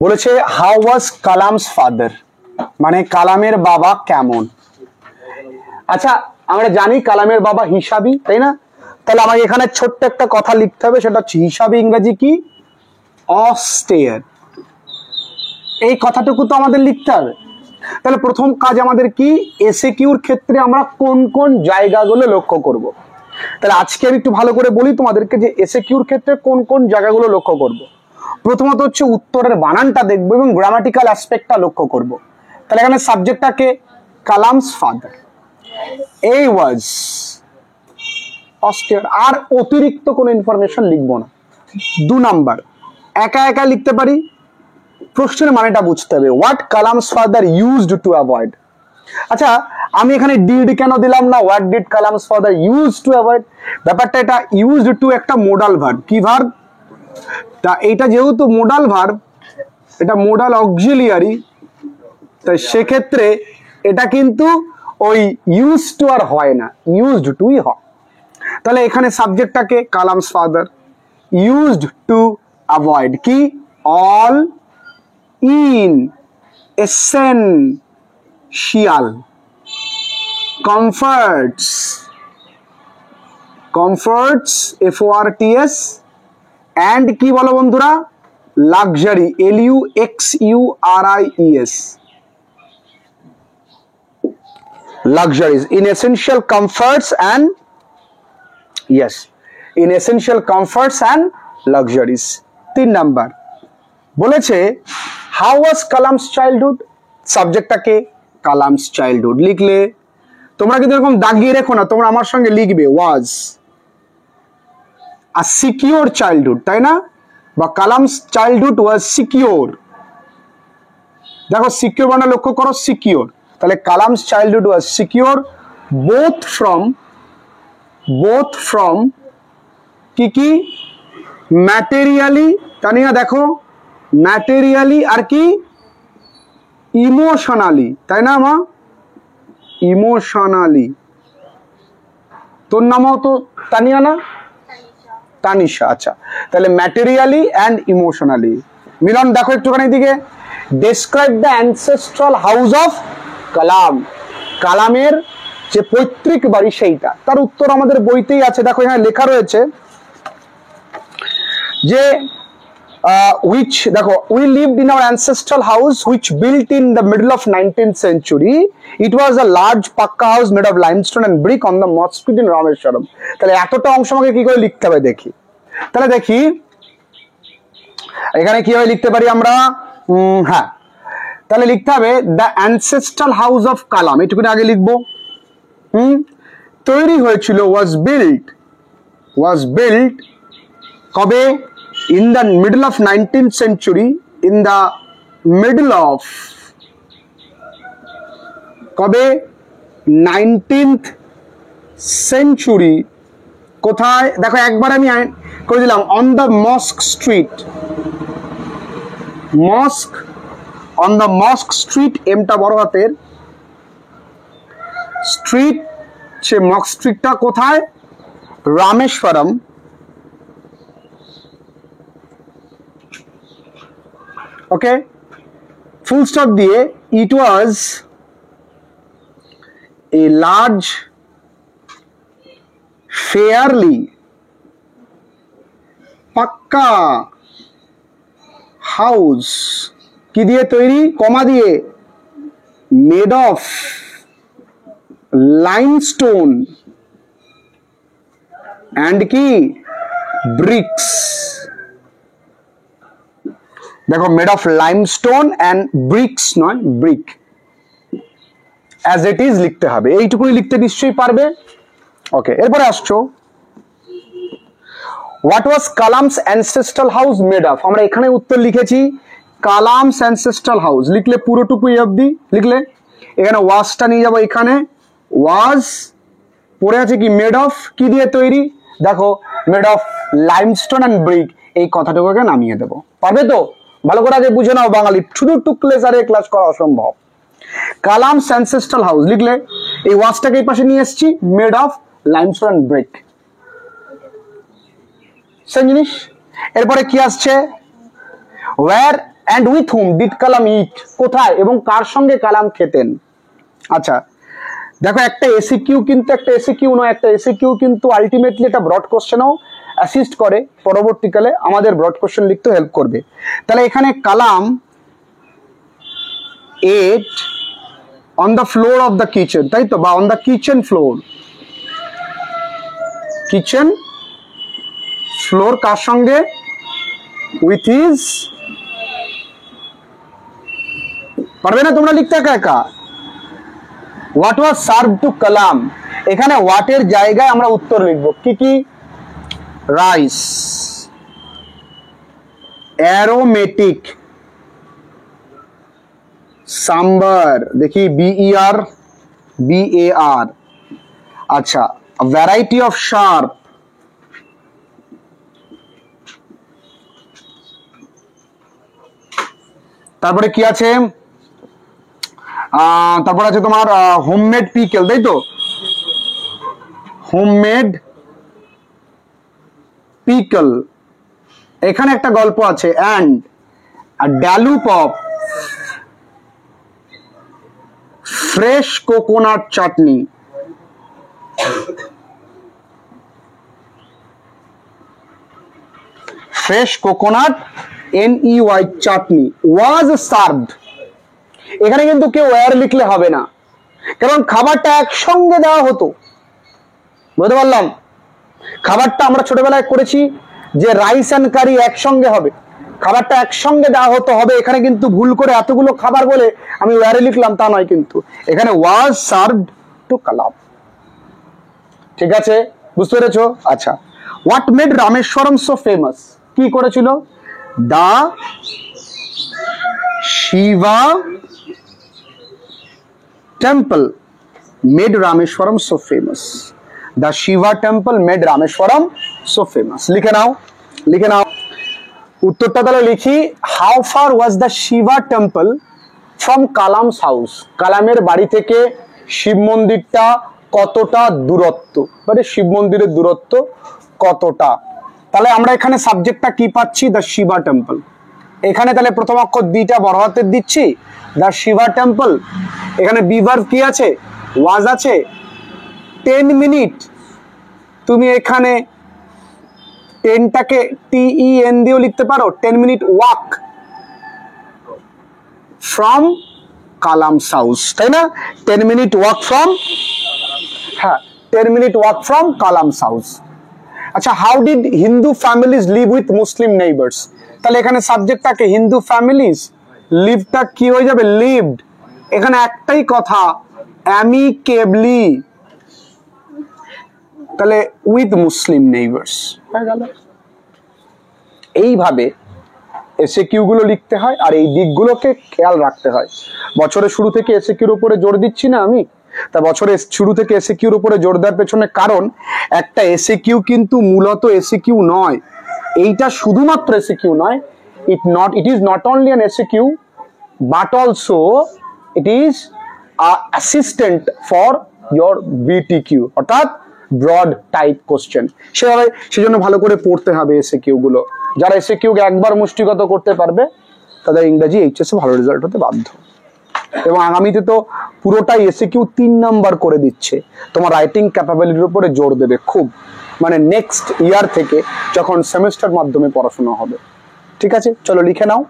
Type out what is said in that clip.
বলেছে how was Kalam's father, মানে কালামের বাবা কেমন। আচ্ছা আমরা জানি কালামের বাবা হিসাবি, তাই না? তাহলে আমাকে এখানে ছোট্ট একটা কথা লিখতে হবে, সেটা হচ্ছে হিসাবি ইংরেজি কি? অস্টেয়ার। এই কথাটুকু তো আমাদের লিখতে হবে। তাহলে প্রথম কাজ আমাদের কি, এসএকিউর ক্ষেত্রে আমরা কোন কোন জায়গাগুলো লক্ষ্য করব। তাহলে আজকে আমি একটু ভালো করে বলি তোমাদেরকে যে এসএকিউর ক্ষেত্রে কোন কোন জায়গাগুলো লক্ষ্য করব। প্রথমত হচ্ছে উত্তরের বানানটা দেখবো এবং গ্রামাটিক্যাল অ্যাসপেক্টটা লক্ষ্য করব। তাহলে এখানে সাবজেক্টটাকে কালামস ফাদার, এই ওয়াজ অস্টেয়ার, আর অতিরিক্ত কোনো ইনফরমেশন লিখবো না। 2 নাম্বার একা একা লিখতে পারি, প্রশ্নের মানেটা বুঝতে হবে। What Kalam's father used to avoid. আচ্ছা আমি এখানে ডিড কেন দিলাম না what did Kalam's father use to avoid? ব্যাপারটা এটা ইউজড টু একটা মোডাল ভার্ব। কি ভার্ব? তা এইটা যেহেতু মোডাল ভার্ব, এটা মোডাল অক্সিলিয়ারি, তাই সেক্ষেত্রে এটা কিন্তু ওই ইউজ টু আর হয় না, ইউজড টুই হয়। তাহলে এখানে সাবজেক্টটাকে Kalam's father, used to avoid কি? All in essential comforts, comforts FORTS, and কি বলো বন্ধুরা? Luxuries LUXURIES, luxuries, in essential comforts and yes, in essential comforts and luxuries. 3 number বলেছে হাউ ওয়াজ কালামস চাইল্ডহুড, সাবজেক্টটাকে কালামস চাইল্ডহুড লিখলে তোমরা কিন্তু এরকম দাগিয়ে রেখো না, তোমরা আমার সঙ্গে লিখবে ওয়াজ আ সিকিউর চাইল্ডহুড, তাই না? বা কালামস চাইল্ডহুড ওয়াজ সিকিউর। দেখো সিকিউর মানে লক্ষ্য করো, সিকিউর। তাহলে Kalam's childhood was secure both from কি কি? ম্যাটেরিয়ালি, তানিয়া দেখো ম্যাটেরিয়ালি আর কি? ইমোশনালি, তাই না মা? ইমোশনালি। তোর নামও তো তানিয়া না? তানিশা। আচ্ছা তাহলে ম্যাটেরিয়ালি অ্যান্ড ইমোশনালি। মিলন দেখো একটুখানি দিকে, describe the ancestral house of Kalam, কালামের যে পৈতৃক বাড়ি সেইটা। তার উত্তর আমাদের বইতেই আছে, দেখো এখানে লেখা রয়েছে যে which দেখো we lived in our ancestral house which built in the middle of 19th century. It was a large pakka house made of limestone and brick on the Mosque Street in Rameshwaram. তাহলে এতটা অংশ আমাকে কি করে লিখতে হবে দেখি। তাহলে দেখি এখানে কিভাবে লিখতে পারি আমরা। হ্যাঁ তাহলে লিখতে হবে দ্য অ্যানসেস্ট্রাল হাউস অফ কালাম, এটুকুনি আগে লিখবো। তৈরি হয়েছিল was built কবে? in the middle of 19th century, in the middle of কবে? 19th century। কোথায়? দেখো একবার আমি করে দিলাম on the Mosque Street, mosque on the Mosque Street, এমটা বড় হাতের, স্ট্রিট, সে মস্ক স্ট্রিটটা কোথায়? রামেশ্বরম। ওকে ফুল স্টপ দিয়ে it was a large fairly pucca house, কি দিয়ে তৈরি? কমা দিয়ে, মেড অফ লাইমস্টোন অ্যান্ড কি? ব্রিক্স। দেখো made of limestone and bricks নয়, ব্রিক। অ্যাজ ইট ইজ লিখতে হবে, এইটুকুনি লিখতে নিশ্চয়ই পারবে। ওকে এরপরে আসছো, what was Kalam's ancestral house made of. আমরা এখানে উত্তর লিখেছি কালামস অ্যানসেস্ট্রাল হাউস, লিখলে পুরোটুকু এই অবধি লিখলে। এখানে ওয়াজটা নিয়ে যাবো, এখানে ওয়াজ পড়ে আছে কি? মেড অফ, কি দিয়ে তৈরি? দেখো made of limestone and brick, এই কথাটুকুকে নামিয়ে দেবো। পারবে তো? ভালো করে আগে বুঝে নাও, বাঙালি শুধু টুকলেসারে ক্লাস করা অসম্ভব। কালামস অ্যানসেস্ট্রাল হাউস লিখলে এই ওয়াজটাকে এই পাশে নিয়ে এসেছি, made of limestone and brick, same জিনিস। এরপরে কি আসছে? Where and with whom did Kalam eat, কোথায় এবং কার সঙ্গে কালাম খেতেন। আচ্ছা দেখো একটা এসিকিউ কিন্তু একটা এসিকিউ নয়, একটা এসিকিউ কিন্তু আলটিমেটলি একটা ব্রড কোশ্চেনও অ্যাসিস্ট করে, পরবর্তীকালে আমাদের ব্রড কোশ্চেন লিখতে হেল্প করবে। তাহলে এখানে Kalam ate on the floor of the kitchen, তাই তো, বা on the kitchen floor, kitchen floor কার সঙ্গে, উইথ হিজ, পারবে না তোমরা লিখতে একা একা, what was serve to Kalam, এখানে হোয়াটের জায়গায় আমরা উত্তর লিখবো কি কি, রাইস, অ্যারোমেটিক, সাম্বার, দেখি BER BAR, আচ্ছা ভ্যারাইটি অফ শার্প, তারপরে কি আছে, তারপর আছে তোমার হোমমেড পিকেল, তাই তো, হোমমেড পিকল, এখানে একটা গল্প আছে, and dollop of fresh coconut chutney, fresh coconut NEY chutney was served, এখানে কিন্তু কেউ ওয়্যার লিখলে হবে না, কারণ খাবারটা একসঙ্গে দেওয়া হতো, বুঝতে পারলাম, খাবারটা আমরা ছোটবেলায় করেছি যে রাইস অ্যান্ড কারি একসঙ্গে হবে, খাবারটা একসঙ্গে দেওয়া হতো হবে, এখানে কিন্তু ভুল করে এতগুলো খাবার বলে আমি ওয়্যারে লিখলাম তা নয়, কিন্তু এখানে ওয়াজ সার্ভড টু কালাম, ঠিক আছে, বুঝতে পেরেছো। আচ্ছা what made Rameswaram so famous, কি করেছিল, the Shiva temple made Rameswaram so famous, the Shiva temple made Rameswaram so famous, লিখে নাও, লিখে নাও উত্তরটা তাহলে লিখি, how far was the Shiva temple from Kalam's house, কালামের বাড়ি থেকে শিব মন্দিরটা কতটা দূরত্ব, মানে শিব মন্দিরের দূরত্ব কতটা, তাহলে আমরা এখানে সাবজেক্টটা কি পাচ্ছি, দ্য শিবা টেম্পল, এখানে তাহলে প্রথম অক্ষর দিটা বড় হাতের দিচ্ছি, দ্য শিবা টেম্পল, এখানে বিভার্ব কি আছে, ওয়াজ আছে, 10 মিনিট, তুমি এখানে 10টাকে TEN দিয়েও লিখতে পারো, 10 minute walk from Kalam's house, তাই না, 10 মিনিট ওয়াক ফ্রম, হ্যাঁ 10 minute walk from Kalam's house. আচ্ছা how did Hindu families live with Muslim neighbours, তাহলে এখানে সাবজেক্টটাকে হিন্দু ফ্যামিলিজ, লিভটা কি হয়ে যাবে, লিভড, এখানে একটাই কথা, অ্যামিকেবলি, তাহলে উইথ মুসলিম নেইবার্স হয়ে গেল। এইভাবে এসএকিউ গুলো লিখতে হয়, আর এই দিকগুলোকে খেয়াল রাখতে হয়। বছরের শুরু থেকে এসএকিউর উপরে জোর দিচ্ছি না আমি, তা বছরের শুরু থেকে এসএকিউর উপরে জোর দেওয়ার পেছনে কারণ, একটা এসএকিউ কিন্তু মূলত এসএকিউ নয়, এইটা শুধুমাত্র এসএকিউ নয়, it is not only an SAQ but also it is a assistant for your BTQ, অর্থাৎ ব্রড টাইপ কোশ্চেন, সেজন্য ভালো করে পড়তে হবে এসএকিউ গুলো। যারা এসএকিউ কে একবার মুষ্টিগত করতে পারবে তাদের ইংরেজি এইচএস এ ভালো রেজাল্ট হতে বাধ্য, এবং আগামীতে তো পুরোটাই এসএকিউ 3 নাম্বার করে দিচ্ছে, তোমার রাইটিং ক্যাপাবিলিটির উপরে জোর দেবে খুব, মানে নেক্সট ইয়ার থেকে যখন সেমিস্টার মাধ্যমে পড়াশোনা হবে। ঠিক আছে, চলো লিখে নাও।